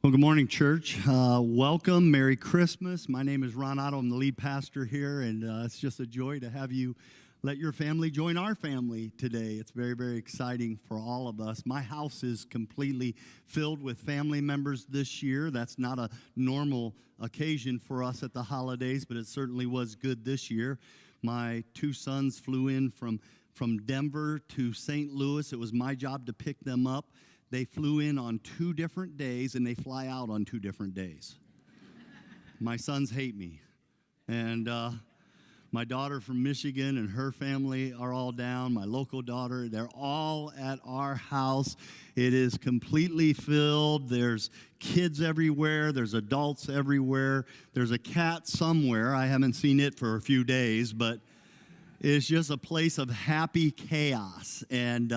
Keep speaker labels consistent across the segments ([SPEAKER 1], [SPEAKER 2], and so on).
[SPEAKER 1] Well, good morning, church. Welcome. Merry Christmas. My name is Ron Otto. I'm the lead pastor here, and it's just a joy to have you let your family join our family today. It's very, very exciting for all of us. My house is completely filled with family members this year. That's not a normal occasion for us at the holidays, but it certainly was good this year. My two sons flew in from Denver to St. Louis. It was my job to pick them up. They flew in on 2 different days, and they fly out on 2 different days. My sons hate me. And my daughter from Michigan and her family are all down. My local daughter, they're all at our house. It is completely filled. There's kids everywhere. There's adults everywhere. There's a cat somewhere. I haven't seen it for a few days, but it's just a place of happy chaos. And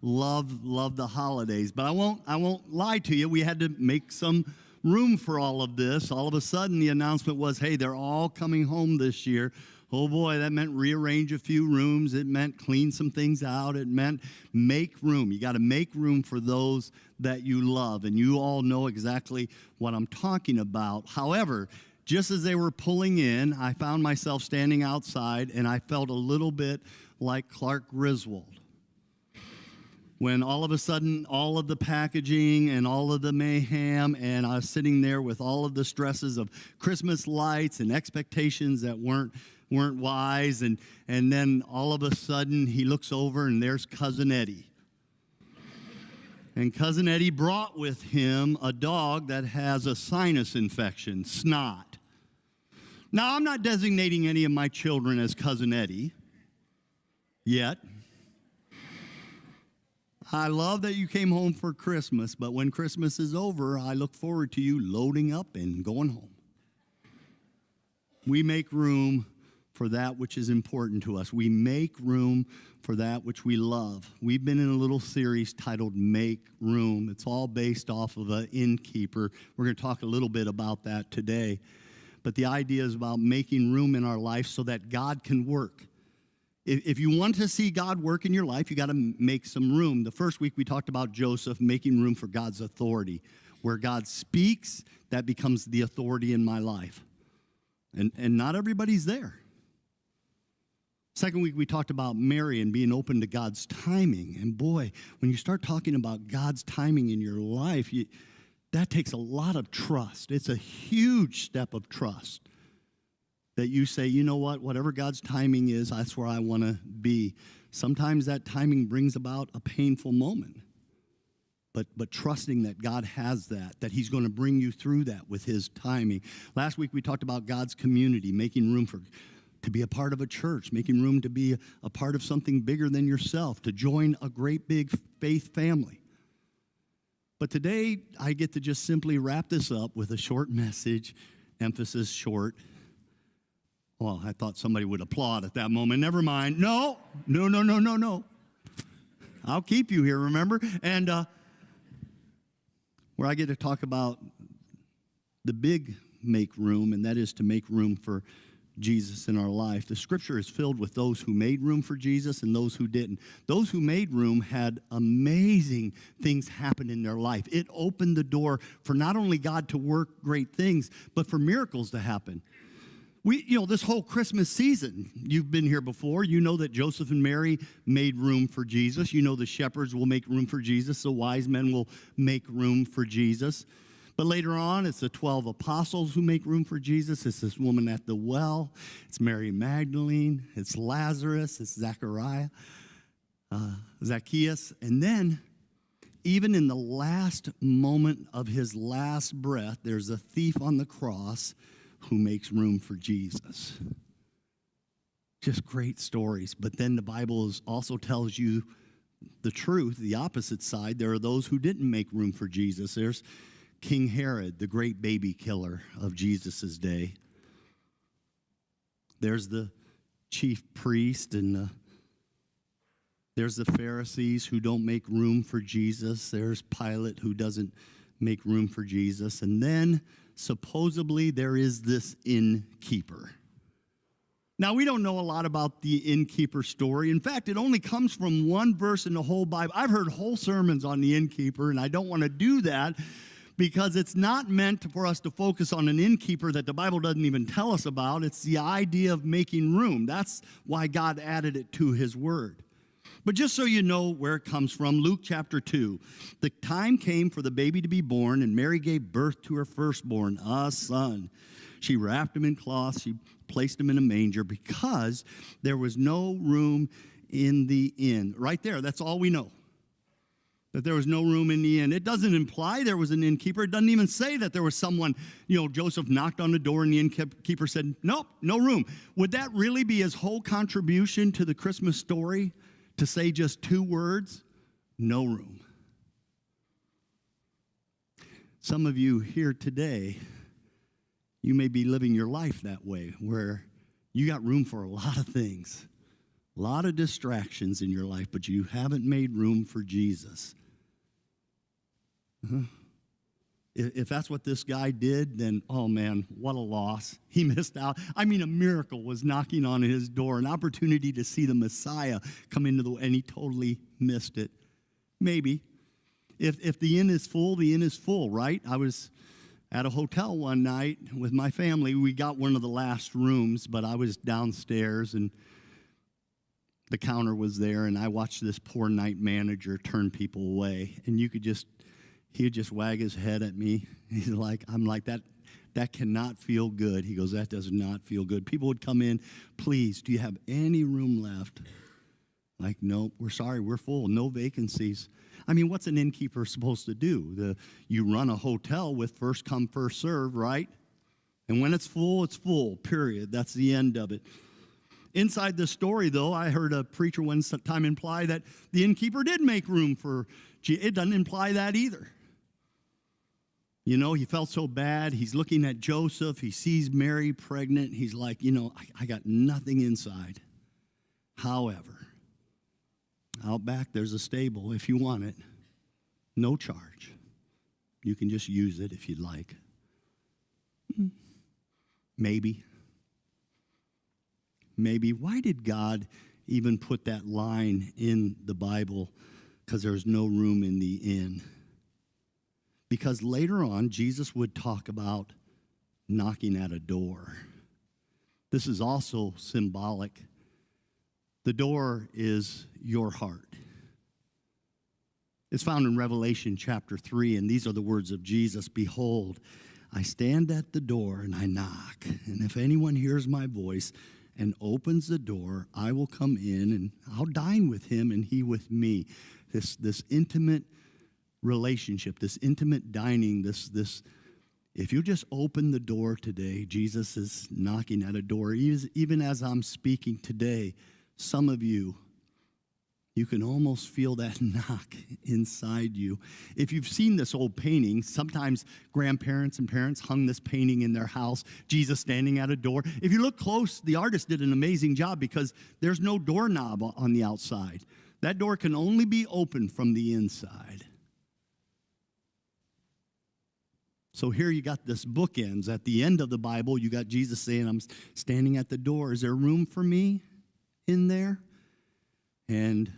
[SPEAKER 1] love the holidays. But I won't lie to you. We had to make some room for all of this. All of a sudden, the announcement was, hey, they're all coming home this year. Oh, boy, that meant rearrange a few rooms. It meant clean some things out. It meant make room. You got to make room for those that you love. And you all know exactly what I'm talking about. However, just as they were pulling in, I found myself standing outside, and I felt a little bit like Clark Griswold. When all of a sudden, all of the packaging and all of the mayhem, and I was sitting there with all of the stresses of Christmas lights and expectations that weren't wise, and then all of a sudden, he looks over, and there's Cousin Eddie. And Cousin Eddie brought with him a dog that has a sinus infection, Snot. Now, I'm not designating any of my children as Cousin Eddie yet. I love that you came home for Christmas, but when Christmas is over, I look forward to you loading up and going home. We make room for that which is important to us. We make room for that which we love. We've been in a little series titled Make Room. It's all based off of an innkeeper. We're going to talk a little bit about that today. But the idea is about making room in our life so that God can work. If you want to see God work in your life, you got to make some room. The first week we talked about Joseph making room for God's authority. Where God speaks, that becomes the authority in my life. And not everybody's there. Second week we talked about Mary and being open to God's timing. And boy, when you start talking about God's timing in your life, that takes a lot of trust. It's a huge step of trust. That you say, you know what, whatever God's timing is, that's where I want to be. Sometimes that timing brings about a painful moment. But trusting that God has that He's going to bring you through that with His timing. Last week we talked about God's community, making room to be a part of a church, making room to be a part of something bigger than yourself, to join a great big faith family. But today I get to just simply wrap this up with a short message, emphasis short. Well, I thought somebody would applaud at that moment. Never mind. No. I'll keep you here, remember? And where I get to talk about the big make room, and that is to make room for Jesus in our life. The scripture is filled with those who made room for Jesus and those who didn't. Those who made room had amazing things happen in their life. It opened the door for not only God to work great things, but for miracles to happen. This whole Christmas season, you've been here before. You know that Joseph and Mary made room for Jesus. You know the shepherds will make room for Jesus. The wise men will make room for Jesus. But later on, it's the 12 apostles who make room for Jesus. It's this woman at the well. It's Mary Magdalene. It's Lazarus. It's Zachariah, Zacchaeus. And then, even in the last moment of his last breath, there's a thief on the cross who makes room for Jesus. Just great stories. But then the Bible also tells you the truth, the opposite side. There are those who didn't make room for Jesus. There's King Herod, the great baby killer of Jesus' day. There's the chief priest, and there's the Pharisees who don't make room for Jesus. There's Pilate who doesn't make room for Jesus. And then supposedly there is this innkeeper. Now, we don't know a lot about the innkeeper story. In fact, it only comes from one verse in the whole Bible. I've heard whole sermons on the innkeeper, and I don't want to do that. because it's not meant for us to focus on an innkeeper that the Bible doesn't even tell us about. It's the idea of making room. That's why God added it to his word. But just so you know where it comes from, Luke chapter 2. The time came for the baby to be born, and Mary gave birth to her firstborn, a son. She wrapped him in cloths. She placed him in a manger because there was no room in the inn. Right there, that's all we know. That there was no room in the inn. It doesn't imply there was an innkeeper. It doesn't even say that there was someone, Joseph knocked on the door and the innkeeper said, nope, no room. Would that really be his whole contribution to the Christmas story? To say just 2 words, no room. Some of you here today, you may be living your life that way, where you got room for a lot of things, a lot of distractions in your life, but you haven't made room for Jesus. If that's what this guy did, then, oh man, what a loss. He missed out. I mean, a miracle was knocking on his door, an opportunity to see the Messiah come into the, and he totally missed it. Maybe. If the inn is full, the inn is full, right? I was at a hotel one night with my family. We got one of the last rooms, but I was downstairs, and the counter was there, and I watched this poor night manager turn people away, and he would just wag his head at me. I'm like, that cannot feel good. He goes, that does not feel good. People would come in, please, do you have any room left? Like, nope, we're sorry, we're full, no vacancies. I mean, what's an innkeeper supposed to do? You run a hotel with first come, first serve, right? And when it's full, period. That's the end of it. Inside the story, though, I heard a preacher one time imply that the innkeeper did make room for, it doesn't imply that either. He felt so bad. He's looking at Joseph. He sees Mary pregnant. He's like, I got nothing inside. However, out back there's a stable if you want it. No charge. You can just use it if you'd like. Maybe. Why did God even put that line in the Bible? Because there's no room in the inn. Because later on, Jesus would talk about knocking at a door. This is also symbolic. The door is your heart. It's found in Revelation chapter 3, and these are the words of Jesus. Behold, I stand at the door and I knock, and if anyone hears my voice and opens the door, I will come in and I'll dine with him and he with me. This intimate relationship, this intimate dining, this if you just open the door today, Jesus is knocking at a door. Even as I'm speaking today, some of you can almost feel that knock inside you. If you've seen this old painting, sometimes grandparents and parents hung this painting in their house, Jesus standing at a door. If you look close, the artist did an amazing job because there's no doorknob on the outside. That door can only be opened from the inside. So here you got this bookends. At the end of the Bible, you got Jesus saying, I'm standing at the door. Is there room for me in there? And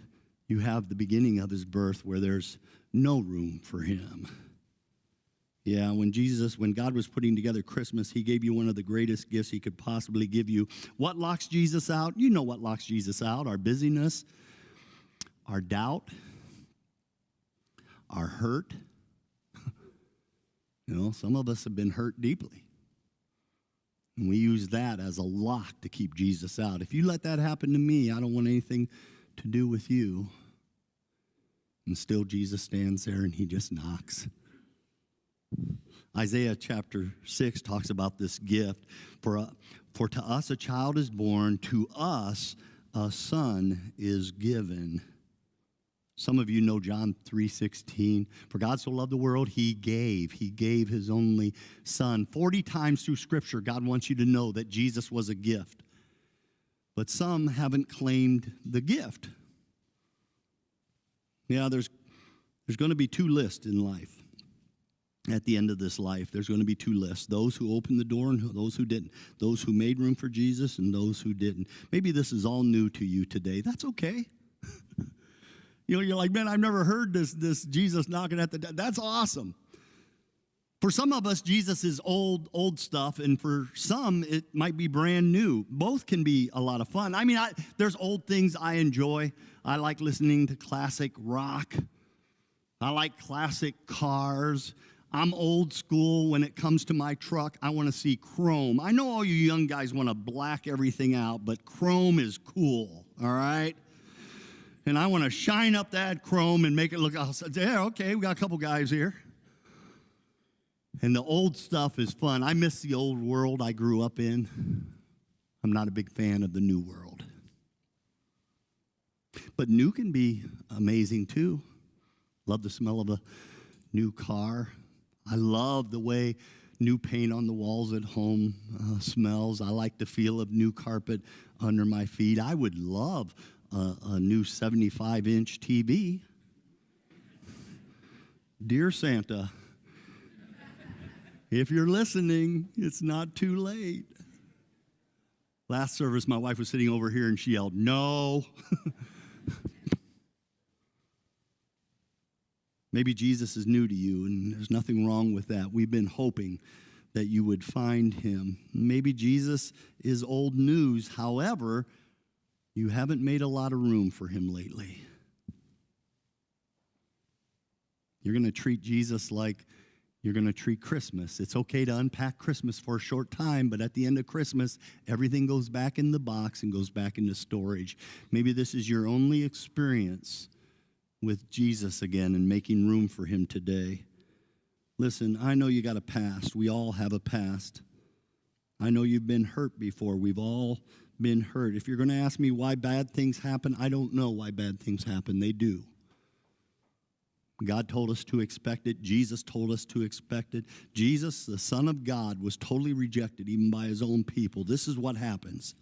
[SPEAKER 1] you have the beginning of his birth where there's no room for him. Yeah, when God was putting together Christmas, he gave you one of the greatest gifts he could possibly give you. What locks Jesus out? You know what locks Jesus out. Our busyness, our doubt, our hurt. Some of us have been hurt deeply. And we use that as a lock to keep Jesus out. If you let that happen to me, I don't want anything to do with you. And still Jesus stands there and he just knocks. Isaiah chapter 6 talks about this gift. For to us a child is born, to us a son is given. Some of you know John 3:16. For God so loved the world, he gave his only son. 40 times through Scripture, God wants you to know that Jesus was a gift. But some haven't claimed the gift. Yeah, there's going to be 2 lists in life. At the end of this life, there's going to be 2 lists. Those who opened the door and those who didn't. Those who made room for Jesus and those who didn't. Maybe this is all new to you today. That's okay. You're like, man, I've never heard this Jesus knocking at the door. That's awesome. For some of us, Jesus is old stuff, and for some, it might be brand new. Both can be a lot of fun. I mean, there's old things I enjoy. I like listening to classic rock. I like classic cars. I'm old school when it comes to my truck. I want to see chrome. I know all you young guys want to black everything out, but chrome is cool, all right? And I want to shine up that chrome and make it look, yeah, okay, we got a couple guys here. And the old stuff is fun. I miss the old world I grew up in. I'm not a big fan of the new world. But new can be amazing too. Love the smell of a new car. I love the way new paint on the walls at home smells. I like the feel of new carpet under my feet. I would love a new 75-inch TV. Dear Santa, if you're listening, it's not too late. Last service, my wife was sitting over here and she yelled, "No." Maybe Jesus is new to you, and there's nothing wrong with that. We've been hoping that you would find him. Maybe Jesus is old news. However, you haven't made a lot of room for him lately. You're going to treat Jesus like you're going to treat Christmas. It's okay to unpack Christmas for a short time, but at the end of Christmas, everything goes back in the box and goes back into storage. Maybe this is your only experience with Jesus again and making room for him today. Listen, I know you got a past. We all have a past. I know you've been hurt before. We've all been hurt. If you're going to ask me why bad things happen, I don't know why bad things happen. They do. God told us to expect it. Jesus told us to expect it. Jesus, the Son of God, was totally rejected even by his own people. This is what happens.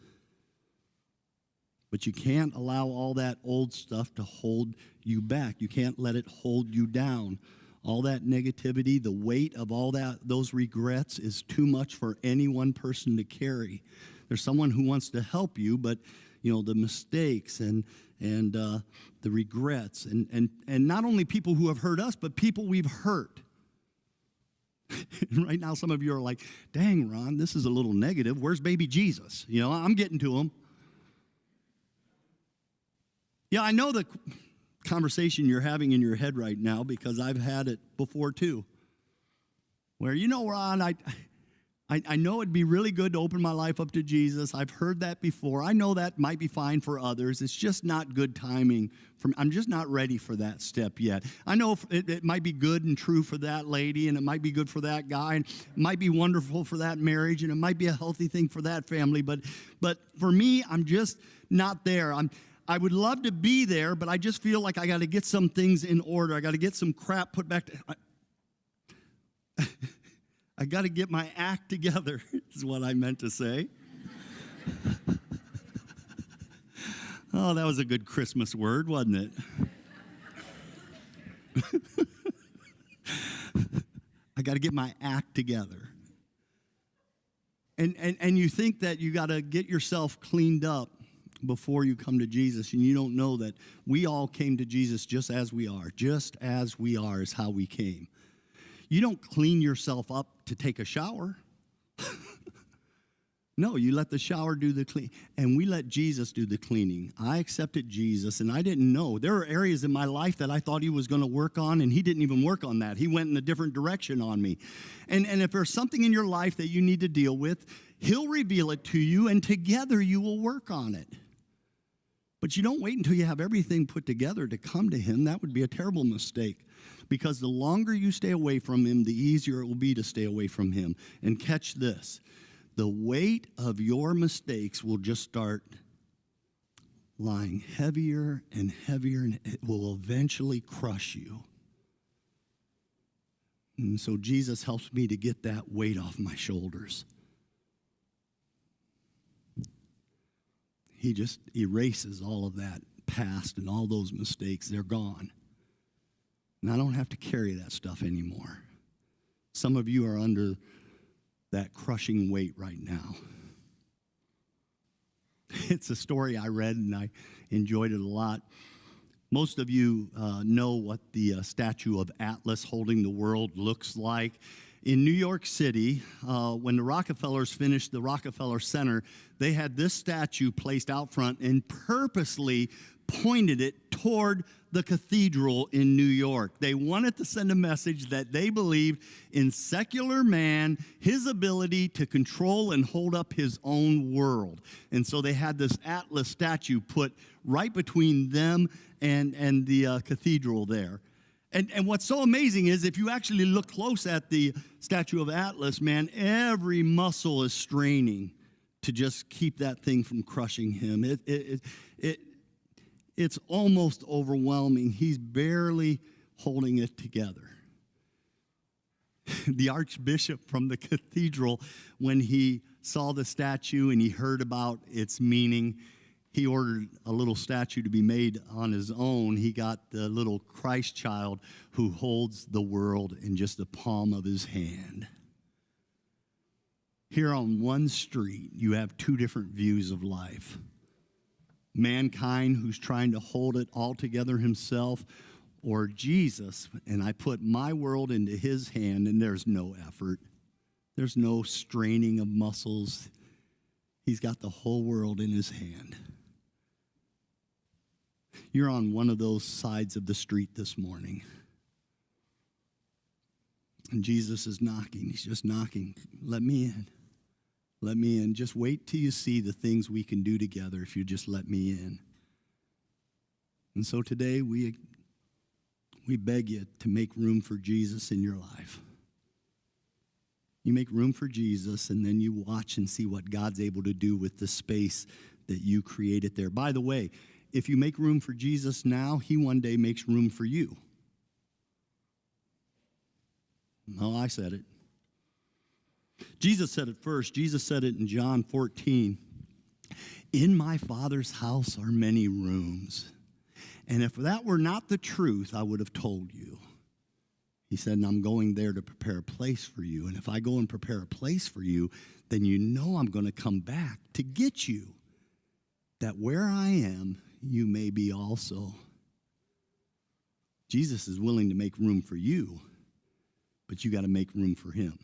[SPEAKER 1] But you can't allow all that old stuff to hold you back. You can't let it hold you down. All that negativity, the weight of all those regrets is too much for any one person to carry. There's someone who wants to help you, but the mistakes and the regrets and not only people who have hurt us, but people we've hurt. Right now, some of you are like, "Dang, Ron, this is a little negative. Where's baby Jesus?" I'm getting to him. Yeah, I know the conversation you're having in your head right now because I've had it before too. Where, Ron, I know it'd be really good to open my life up to Jesus. I've heard that before. I know that might be fine for others. It's just not good timing. I'm just not ready for that step yet. I know it might be good and true for that lady, and it might be good for that guy, and it might be wonderful for that marriage, and it might be a healthy thing for that family. But for me, I'm just not there. I would love to be there, but I just feel like I got to get some things in order. I got to get some crap put back. I got to get my act together, is what I meant to say. Oh, that was a good Christmas word, wasn't it? I got to get my act together. And you think that you got to get yourself cleaned up before you come to Jesus, and you don't know that we all came to Jesus just as we are. Just as we are is how we came. You don't clean yourself up to take a shower. No, you let the shower do the clean, and we let Jesus do the cleaning. I accepted Jesus, and I didn't know. There are areas in my life that I thought he was going to work on, and he didn't even work on that. He went in a different direction on me. And if there's something in your life that you need to deal with, he'll reveal it to you, and together you will work on it. But you don't wait until you have everything put together to come to him. That would be a terrible mistake, because the longer you stay away from him, the easier it will be to stay away from him. And catch this. The weight of your mistakes will just start lying heavier and heavier, and it will eventually crush you. And so Jesus helps me to get that weight off my shoulders. He just erases all of that past and all those mistakes. They're gone. And I don't have to carry that stuff anymore. Some of you are under that crushing weight right now. It's a story I read, and I enjoyed it a lot. Most of you know what the statue of Atlas holding the world looks like. In New York City, when the Rockefellers finished the Rockefeller Center, they had this statue placed out front and purposely pointed it toward the cathedral in New York. They wanted to send a message that they believed in secular man, his ability to control and hold up his own world. And so they had this Atlas statue put right between them and the cathedral there. And what's so amazing is if you actually look close at the statue of Atlas, man, every muscle is straining to just keep that thing from crushing him. It's almost overwhelming. He's barely holding it together. The archbishop from the cathedral, when he saw the statue and he heard about its meaning, he ordered a little statue to be made on his own. He got the little Christ child who holds the world in just the palm of his hand. Here on one street, you have two different views of life. Mankind who's trying to hold it all together himself, or Jesus, and I put my world into his hand, and there's no effort. There's no straining of muscles. He's got the whole world in his hand. You're on one of those sides of the street this morning. And Jesus is knocking. He's just knocking. Let me in. Let me in. Just wait till you see the things we can do together if you just let me in. And so today we beg you to make room for Jesus in your life. You make room for Jesus, and then you watch and see what God's able to do with the space that you created there. By the way, if you make room for Jesus now, he one day makes room for you. No, I said it. Jesus said it first. Jesus said it in John 14. In my Father's house are many rooms. And if that were not the truth, I would have told you. He said, and I'm going there to prepare a place for you. And if I go and prepare a place for you, then you know I'm going to come back to get you, that where I am, you may be also. Jesus is willing to make room for you, but you got to make room for him.